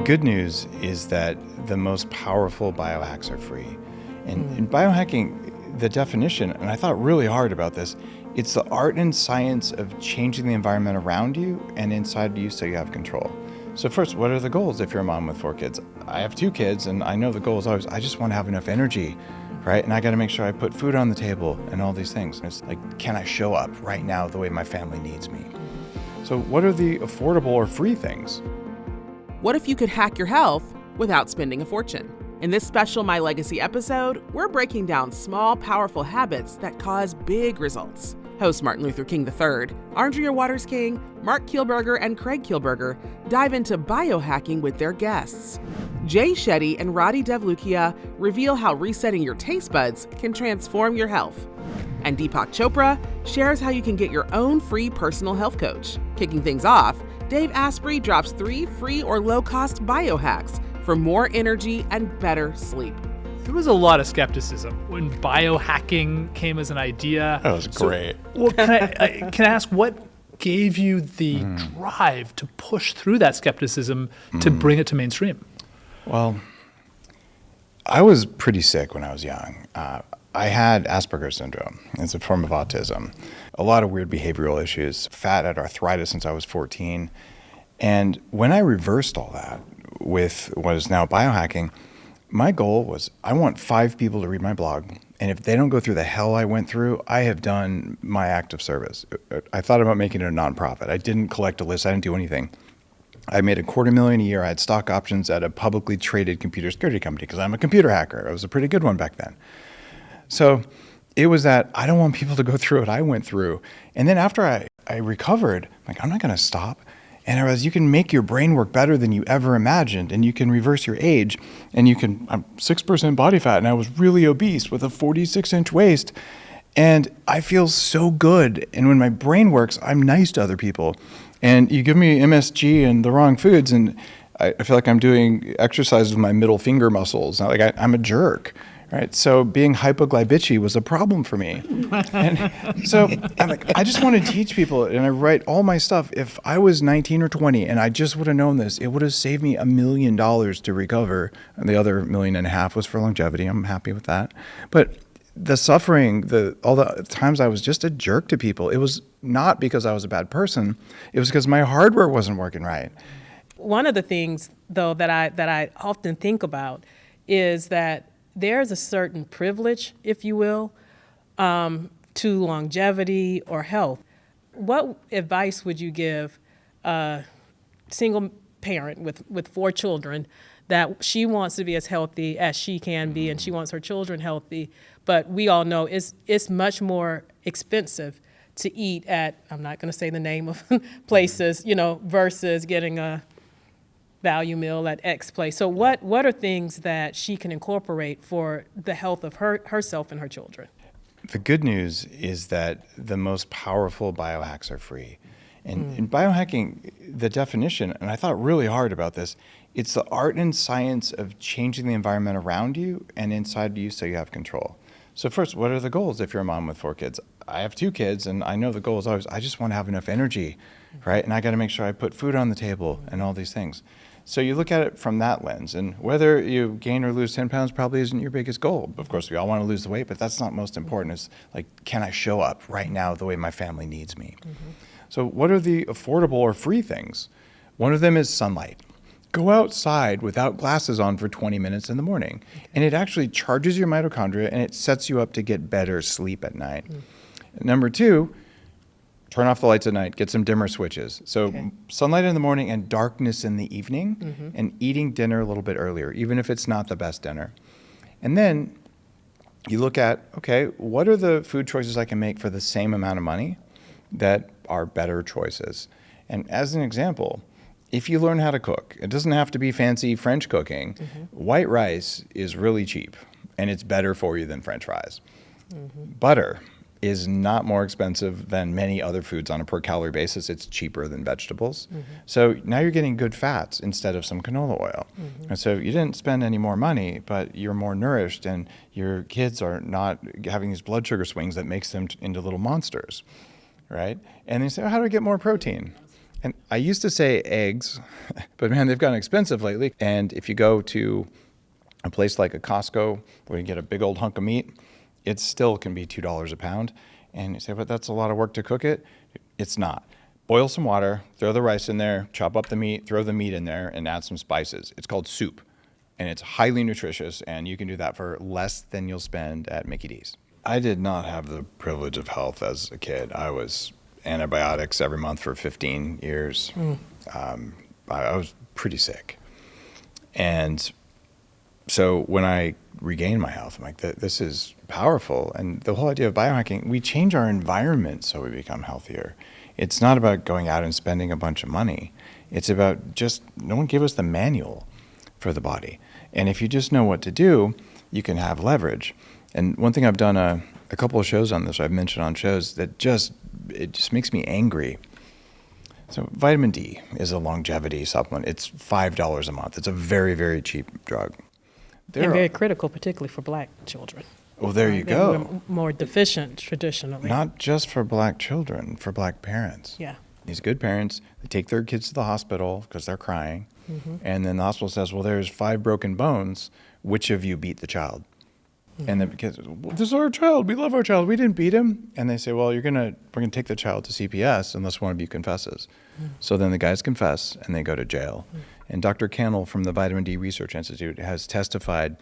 good news is that the most powerful biohacks are free. And in biohacking, the definition, and I thought really hard about this, it's the art and science of changing the environment around you and inside you so you have control. So first, what are the goals if you're a mom with 4 kids? I have 2 kids, and I know the goal is always, I just want to have enough energy, right? And I got to make sure I put food on the table and all these things. It's like, can I show up right now the way my family needs me? So what are the affordable or free things? What if you could hack your health without spending a fortune? In this special My Legacy episode, we're breaking down small, powerful habits that cause big results. Hosts Martin Luther King III, Andrea Waters King, Mark Kielberger, and Craig Kielberger dive into biohacking with their guests. Shetty and Radhi Devlukia reveal how resetting your taste buds can transform your health. And Deepak Chopra shares how you can get your own free personal health coach. Kicking things off, Dave Asprey drops 3 free or low-cost biohacks for more energy and better sleep. There was a lot of skepticism when biohacking came as an idea. That was great. Well, can I ask what gave you the drive to push through that skepticism to bring it to mainstream? Well, I was pretty sick when I was young. I had Asperger's syndrome. It's a form of autism. A lot of weird behavioral issues, fat, had arthritis since I was 14. And when I reversed all that with what is now biohacking, my goal was I want 5 people to read my blog. And if they don't go through the hell I went through, I have done my act of service. I thought about making it a nonprofit. I didn't collect a list. I didn't do anything. I made $250,000 a year. I had stock options at a publicly traded computer security company because I'm a computer hacker. I was a pretty good one back then. So it was that I don't want people to go through what I went through. And then after I recovered, I'm like, I'm not going to stop. And I realized you can make your brain work better than you ever imagined, and you can reverse your age, and I'm 6% body fat, and I was really obese with a 46-inch waist, and I feel so good. And when my brain works, I'm nice to other people. And you give me MSG and the wrong foods, and I feel like I'm doing exercise with my middle finger muscles. Like I'm a jerk. Right, so being hypoglycemic was a problem for me. And so I'm like, I just want to teach people, and I write all my stuff. If I was 19 or 20 and I just would have known this, it would have saved me $1 million to recover. And the other $1.5 million was for longevity. I'm happy with that. But the suffering, all the times I was just a jerk to people, it was not because I was a bad person. It was because my hardware wasn't working right. One of the things, though, that I often think about is that there's a certain privilege, if you will, to longevity or health. What advice would you give a single parent with 4 children that she wants to be as healthy as she can be and she wants her children healthy, but we all know it's much more expensive to eat at, I'm not going to say the name of places, versus getting a value meal at X place. So what are things that she can incorporate for the health of herself and her children? The good news is that the most powerful biohacks are free. And in biohacking, the definition, and I thought really hard about this, it's the art and science of changing the environment around you and inside you so you have control. So first, what are the goals if you're a mom with 4 kids? I have 2 kids, and I know the goal is always, I just want to have enough energy, right? And I got to make sure I put food on the table and all these things. So you look at it from that lens, and whether you gain or lose 10 pounds probably isn't your biggest goal. Of course, we all want to lose the weight, but that's not most important. It's like, can I show up right now the way my family needs me? So what are the affordable or free things? One of them is sunlight. Go outside without glasses on for 20 minutes in the morning, and it actually charges your mitochondria, and it sets you up to get better sleep at night. Number 2, turn off the lights at night, get some dimmer switches. So sunlight in the morning and darkness in the evening, and eating dinner a little bit earlier, even if it's not the best dinner. And then you look at, okay, what are the food choices I can make for the same amount of money that are better choices? And as an example, if you learn how to cook, it doesn't have to be fancy French cooking. White rice is really cheap, and it's better for you than French fries. Butter is not more expensive than many other foods on a per calorie basis. It's cheaper than vegetables. So now you're getting good fats instead of some canola oil. And so you didn't spend any more money, but you're more nourished, and your kids are not having these blood sugar swings that makes them into little monsters, right? And they say, oh, how do I get more protein? And I used to say eggs, but man, they've gotten expensive lately. And if you go to a place like a Costco where you get a big old hunk of meat, it still can be $2 a pound. And you say, but that's a lot of work to cook it. It's not. Boil some water, throw the rice in there, chop up the meat, throw the meat in there, and add some spices. It's called soup. And it's highly nutritious, and you can do that for less than you'll spend at Mickey D's. I did not have the privilege of health as a kid. I was antibiotics every month for 15 years. I was pretty sick. And so when I regained my health, I'm like, this is powerful. And the whole idea of biohacking, we change our environment so we become healthier. It's not about going out and spending a bunch of money. It's about just, no one gave us the manual for the body. And if you just know what to do, you can have leverage. And one thing I've done a couple of shows on this, I've mentioned on shows that it just makes me angry. So vitamin D is a longevity supplement. It's $5 a month. It's a very, very cheap drug. And very critical, particularly for Black children. Well, there you go. We're more deficient traditionally. Not just for Black children, for Black parents. Yeah. These good parents, they take their kids to the hospital because they're crying. And then the hospital says, well, there's 5 broken bones. Which of you beat the child? And the kids, well, this is our child. We love our child. We didn't beat him. And they say, well, we're gonna take the child to CPS unless one of you confesses. So then the guys confess and they go to jail. And Dr. Cannell from the Vitamin D Research Institute has testified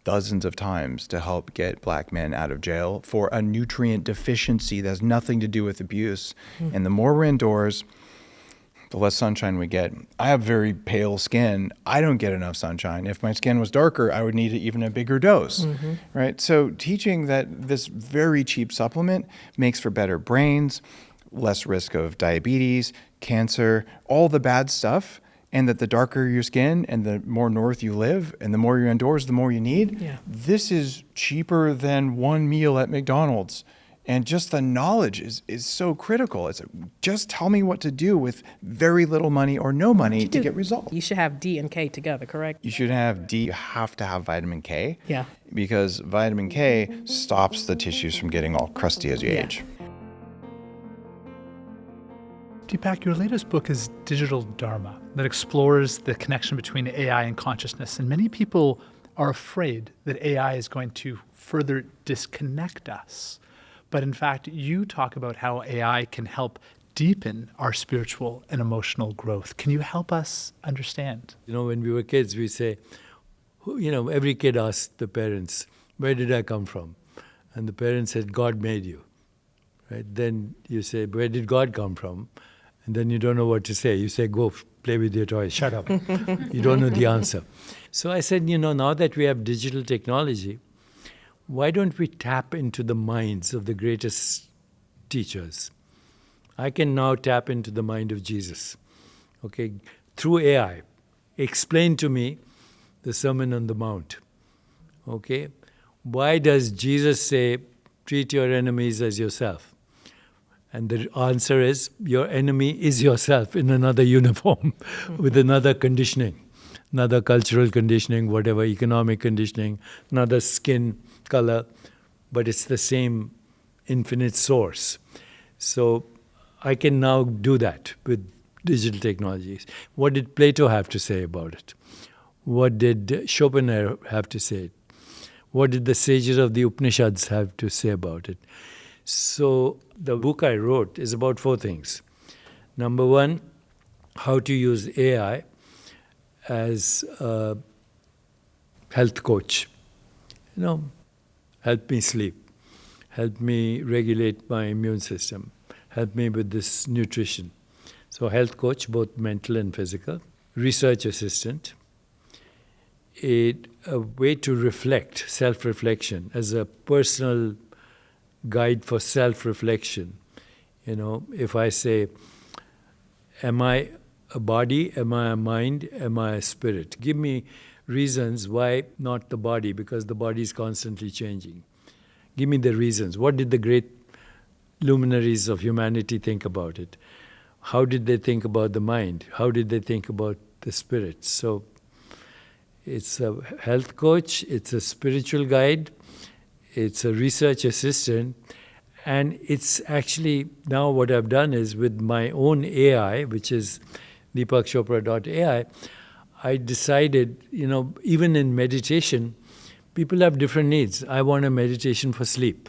dozens of times to help get Black men out of jail for a nutrient deficiency that has nothing to do with abuse. And the more we're indoors, the less sunshine we get. I have very pale skin. I don't get enough sunshine. If my skin was darker, I would need even a bigger dose, right? So teaching that this very cheap supplement makes for better brains, less risk of diabetes, cancer, all the bad stuff, and that the darker your skin and the more north you live and the more you're indoors, the more you need. Yeah. This is cheaper than one meal at McDonald's. And just the knowledge is so critical. It's just tell me what to do with very little money or no money to get results. You should have D and K together, correct? You should have D. You have to have vitamin K. Yeah. Because vitamin K stops the tissues from getting all crusty as you age. Deepak, your latest book is Digital Dharma, that explores the connection between AI and consciousness. And many people are afraid that AI is going to further disconnect us. But in fact, you talk about how AI can help deepen our spiritual and emotional growth. Can you help us understand? When we were kids, we say, every kid asked the parents, where did I come from? And the parents said, God made you. Right? Then you say, where did God come from? And then you don't know what to say. You say, go play with your toys, shut up. You don't know the answer. So I said, now that we have digital technology, why don't we tap into the minds of the greatest teachers? I can now tap into the mind of Jesus, okay, through AI. Explain to me the Sermon on the Mount, okay? Why does Jesus say, treat your enemies as yourself? And the answer is, your enemy is yourself in another uniform with another conditioning, another cultural conditioning, whatever, economic conditioning, another skin color, but it's the same infinite source. So I can now do that with digital technologies. What did Plato have to say about it? What did Schopenhauer have to say? What did the sages of the Upanishads have to say about it? So the book I wrote is about 4 things. Number 1, how to use AI as a health coach. Help me sleep, help me regulate my immune system, help me with this nutrition. So health coach, both mental and physical. Research assistant, a way to reflect, self-reflection, as a personal guide for self-reflection. If I say, am I a body, am I a mind, am I a spirit? Give me reasons why not the body, because the body is constantly changing. Give me the reasons. What did the great luminaries of humanity think about it? How did they think about the mind? How did they think about the spirit? So it's a health coach, it's a spiritual guide, it's a research assistant, And it's actually, now what I've done is with my own AI, which is deepakchopra.ai, I decided, even in meditation, people have different needs. I want a meditation for sleep.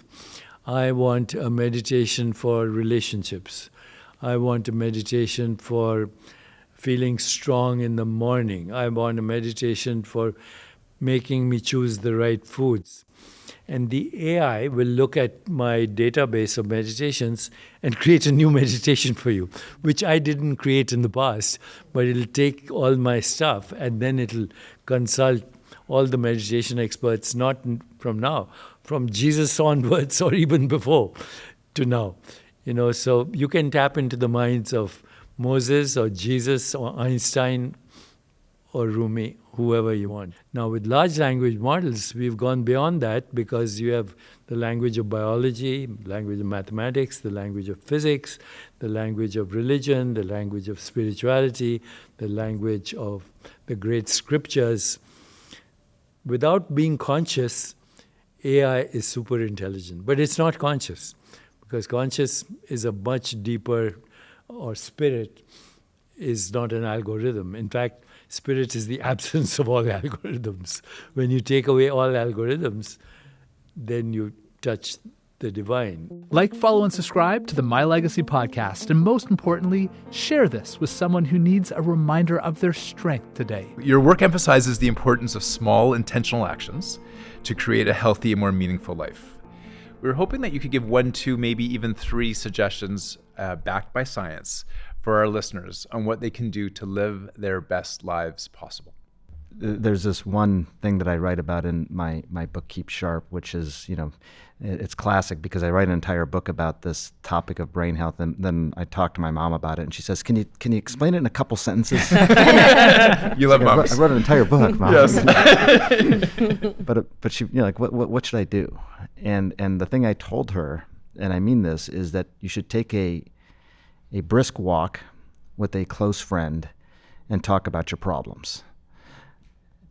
I want a meditation for relationships. I want a meditation for feeling strong in the morning. I want a meditation for making me choose the right foods. And the AI will look at my database of meditations and create a new meditation for you, which I didn't create in the past, but it'll take all my stuff and then it'll consult all the meditation experts, not from now, from Jesus onwards or even before to now. So you can tap into the minds of Moses or Jesus or Einstein or Rumi, whoever you want. Now, with large language models, we've gone beyond that because you have the language of biology, language of mathematics, the language of physics, the language of religion, the language of spirituality, the language of the great scriptures. Without being conscious, AI is super intelligent, but it's not conscious because conscious is a much deeper, or spirit is not an algorithm. In fact, spirit is the absence of all algorithms. When you take away all algorithms, then you touch the divine. Like, follow, and subscribe to the My Legacy podcast. And most importantly, share this with someone who needs a reminder of their strength today. Your work emphasizes the importance of small, intentional actions to create a healthy and more meaningful life. We were hoping that you could give 1, 2, maybe even 3 suggestions backed by science for our listeners on what they can do to live their best lives possible. There's this one thing that I write about in my book, Keep Sharp, which is, it's classic because I write an entire book about this topic of brain health, and then I talk to my mom about it, and she says, "Can you explain it in a couple sentences?" You love moms. I wrote an entire book, Mom. Yes. But she, what should I do? And the thing I told her, and I mean this, is that you should take a brisk walk with a close friend and talk about your problems.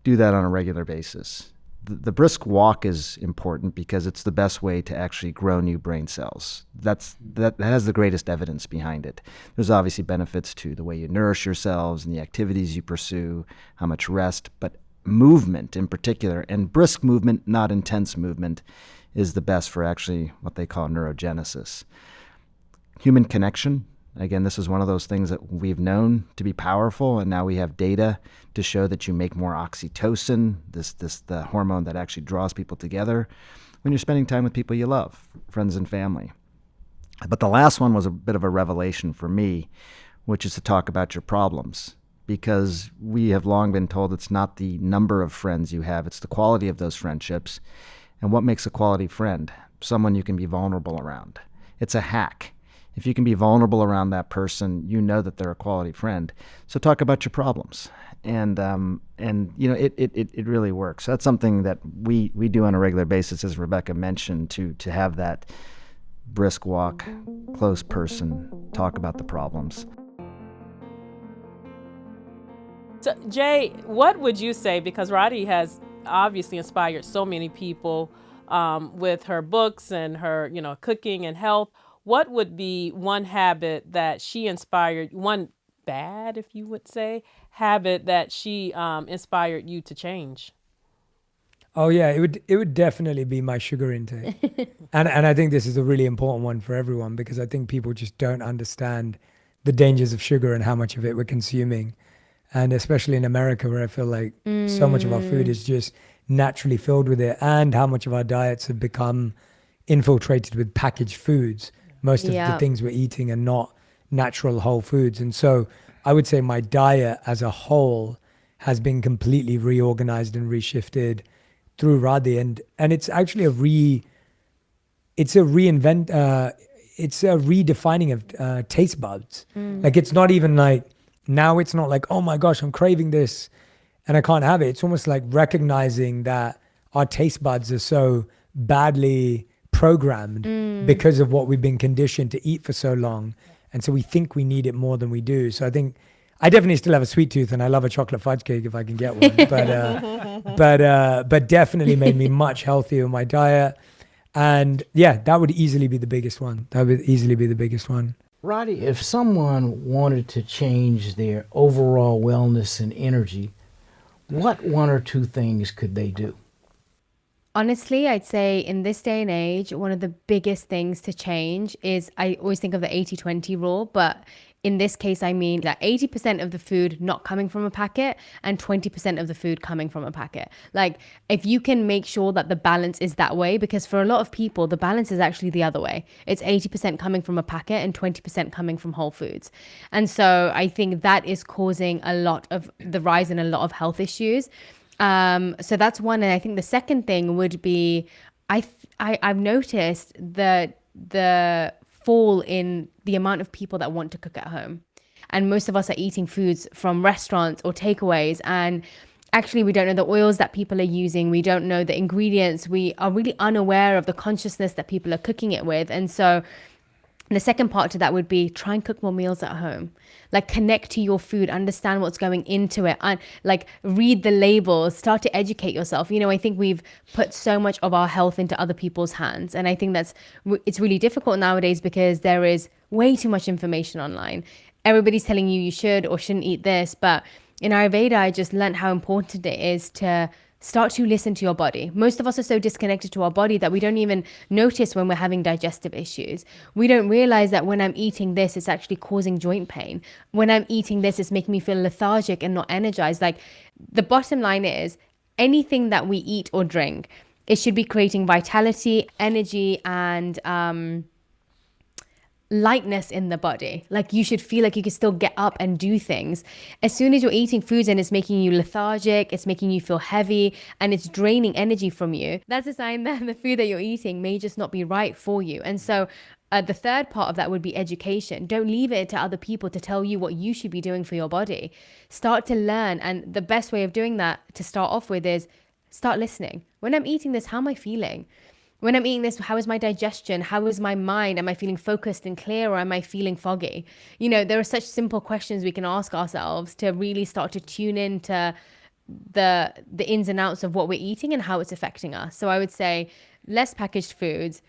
Do that on a regular basis. The brisk walk is important because it's the best way to actually grow new brain cells. That has the greatest evidence behind it. There's obviously benefits to the way you nourish yourselves and the activities you pursue, how much rest, but movement in particular, and brisk movement, not intense movement, is the best for actually what they call neurogenesis. Human connection. Again, this is one of those things that we've known to be powerful, and now we have data to show that you make more oxytocin, the hormone that actually draws people together when you're spending time with people you love, friends and family. But the last one was a bit of a revelation for me, which is to talk about your problems, because we have long been told it's not the number of friends you have, it's the quality of those friendships. And what makes a quality friend? Someone you can be vulnerable around. It's a hack. If you can be vulnerable around that person, you know that they're a quality friend. So talk about your problems, and it really works. So that's something that we do on a regular basis, as Rebecca mentioned, to have that brisk walk, close person, talk about the problems. So, Jay, what would you say, because Radhi has obviously inspired so many people with her books and her, cooking and health. What would be one habit that she inspired, one bad, if you would say, habit that she inspired you to change? Oh yeah, it would definitely be my sugar intake. and I think this is a really important one for everyone, because I think people just don't understand the dangers of sugar and how much of it we're consuming. And especially in America, where I feel like so much of our food is just naturally filled with it, and how much of our diets have become infiltrated with packaged foods. Most of the things we're eating are not natural whole foods. And so I would say my diet as a whole has been completely reorganized and reshifted through Radhi. And it's actually it's a redefining of taste buds. Like, it's not even like, now it's not like, oh my gosh, I'm craving this and I can't have it. It's almost like recognizing that our taste buds are so badly programmed because of what we've been conditioned to eat for so long. And so we think we need it more than we do. So I think I definitely still have a sweet tooth, and I love a chocolate fudge cake if I can get one. But definitely made me much healthier in my diet. And yeah, that would easily be the biggest one. That would easily be the biggest one. Roddy, if someone wanted to change their overall wellness and energy, what one or two things could they do? Honestly, I'd say in this day and age, one of the biggest things to change is, I always think of the 80-20 rule, but in this case, I mean that 80% of the food not coming from a packet and 20% of the food coming from a packet. Like, if you can make sure that the balance is that way, because for a lot of people, the balance is actually the other way. It's 80% coming from a packet and 20% coming from whole foods. And so I think that is causing a lot of the rise in a lot of health issues. So that's one. And I think the second thing would be, I've noticed that the fall in the amount of people that want to cook at home. And most of us are eating foods from restaurants or takeaways. And actually, we don't know the oils that people are using. We don't know the ingredients. We are really unaware of the consciousness that people are cooking it with. And so the second part to that would be try and cook more meals at home. Like, connect to your food, understand what's going into it, and like read the labels, start to educate yourself. You know, I think we've put so much of our health into other people's hands. And I think it's really difficult nowadays because there is way too much information online. Everybody's telling you should or shouldn't eat this. But in Ayurveda, I just learned how important it is to start to listen to your body. Most of us are so disconnected to our body that we don't even notice when we're having digestive issues. We don't realize that when I'm eating this, it's actually causing joint pain. When I'm eating this, it's making me feel lethargic and not energized. Like, the bottom line is, anything that we eat or drink, it should be creating vitality, energy, and lightness in the body. Like, you should feel like you can still get up and do things. As soon as you're eating foods and it's making you lethargic, it's making you feel heavy, and it's draining energy from you, that's a sign that the food that you're eating may just not be right for you. And so the third part of that would be education. Don't leave it to other people to tell you what you should be doing for your body. Start to learn. And the best way of doing that to start off with is start listening. When I'm eating this, how am I feeling? When I'm eating this, how is my digestion? How is my mind? Am I feeling focused and clear, or am I feeling foggy? You know, there are such simple questions we can ask ourselves to really start to tune into the ins and outs of what we're eating and how it's affecting us. So I would say less packaged foods,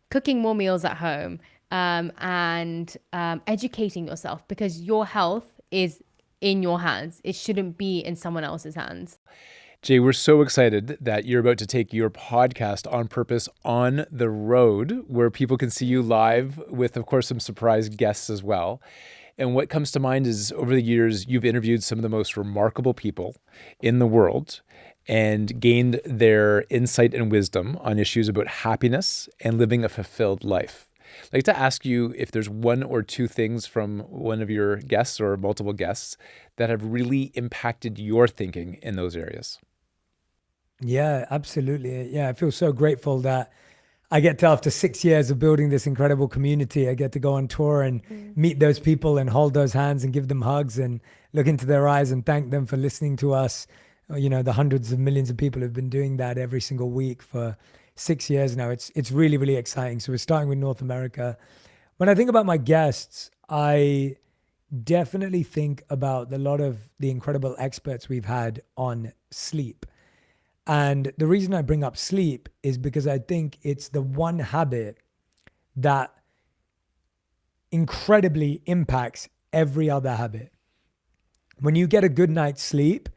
cooking more meals at home, and educating yourself, because your health is in your hands. It shouldn't be in someone else's hands. Jay, we're so excited that you're about to take your podcast On Purpose on the road, where people can see you live with, of course, some surprise guests as well. And what comes to mind is, over the years, you've interviewed some of the most remarkable people in the world and gained their insight and wisdom on issues about happiness and living a fulfilled life. I'd like to ask you if there's one or two things from one of your guests or multiple guests that have really impacted your thinking in those areas. Yeah, absolutely. Yeah, I feel so grateful that I get to, after 6 years of building this incredible community, I get to go on tour and meet those people and hold those hands and give them hugs and look into their eyes and thank them for listening to us. You know, the hundreds of millions of people who've been doing that every single week for 6 years now. It's really, really exciting. So we're starting with North America. When I think about my guests, I definitely think about a lot of the incredible experts we've had on sleep. And the reason I bring up sleep is because I think it's the one habit that incredibly impacts every other habit. When you get a good night's sleep,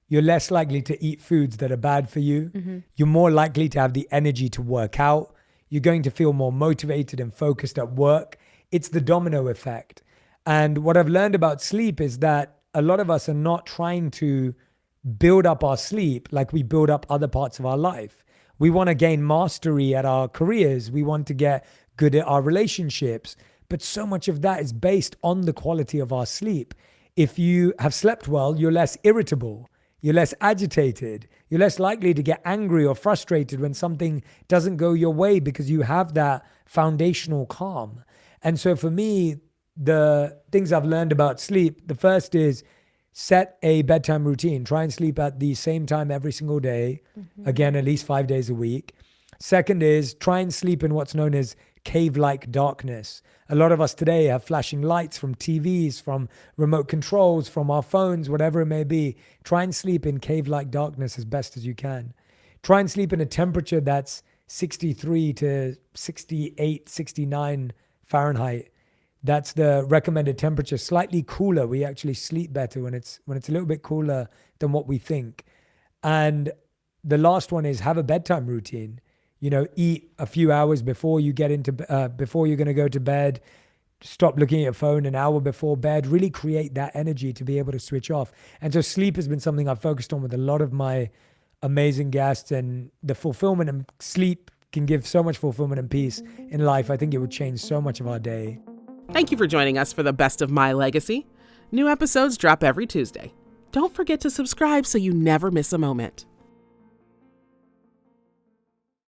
you're less likely to eat foods that are bad for you. Mm-hmm. You're more likely to have the energy to work out. You're going to feel more motivated and focused at work. It's the domino effect. And what I've learned about sleep is that a lot of us are not trying to build up our sleep like we build up other parts of our life. We want to gain mastery at our careers. We want to get good at our relationships. But so much of that is based on the quality of our sleep. If you have slept well, you're less irritable. You're less agitated. You're less likely to get angry or frustrated when something doesn't go your way, because you have that foundational calm. And so for me, the things I've learned about sleep, the first is set a bedtime routine. Try and sleep at the same time every single day. Mm-hmm. Again, at least 5 days a week. Second is try and sleep in what's known as cave-like darkness. A lot of us today have flashing lights from TVs, from remote controls, from our phones, whatever it may be. Try and sleep in cave-like darkness as best as you can. Try and sleep in a temperature that's 63 to 68, 69 Fahrenheit. That's the recommended temperature. Slightly cooler. We actually sleep better when it's a little bit cooler than what we think. And the last one is have a bedtime routine. You know, eat a few hours before you get into before you're going to go to bed. Stop looking at your phone an hour before bed. Really create that energy to be able to switch off. And so sleep has been something I've focused on with a lot of my amazing guests, and the fulfillment and sleep can give so much fulfillment and peace in life. I think it would change so much of our day. Thank you for joining us for the Best of My Legacy. New episodes drop every Tuesday. Don't forget to subscribe so you never miss a moment.